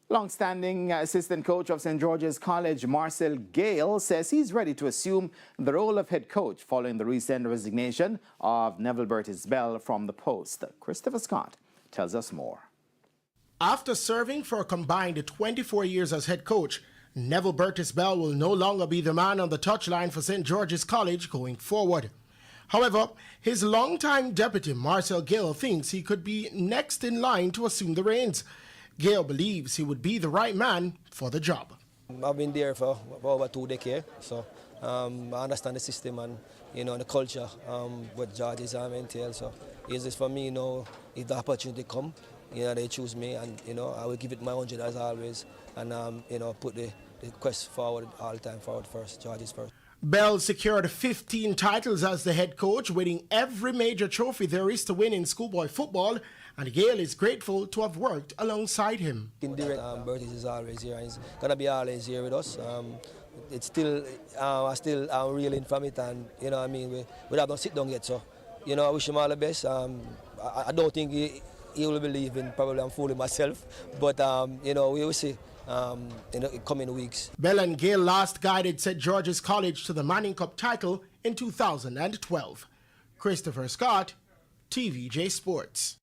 Long-standing assistant coach of St. George's College, Marcel Gayle, says he's ready to assume the role of head coach following the recent resignation of Neville Bell from the post. Christopher Scott tells us more. After serving for a combined 24 years as head coach, Neville Bell will no longer be the man on the touchline for St. George's College going forward. However, his longtime deputy, Marcel Gayle, thinks he could be next in line to assume the reins. Gayle believes he would be the right man for the job. I've been there for over 2 decades, so I understand the system and the culture what George's entail. So it's for me, if the opportunity come, they choose me, and I will give it my 100 as always, and put the quest forward all the time, forward first, George's first. Bell secured 15 titles as the head coach, winning every major trophy there is to win in schoolboy football, and Gayle is grateful to have worked alongside him. Bertie is always here, and he's going to be always here with us. It's still, I'm still reeling from it, and we haven't sit down yet, so I wish him all the best. I don't think he will believe in, probably I'm fooling myself, but we will see. In the coming weeks. Bell and Gayle last guided St. George's College to the Manning Cup title in 2012. Christopher Scott, TVJ Sports.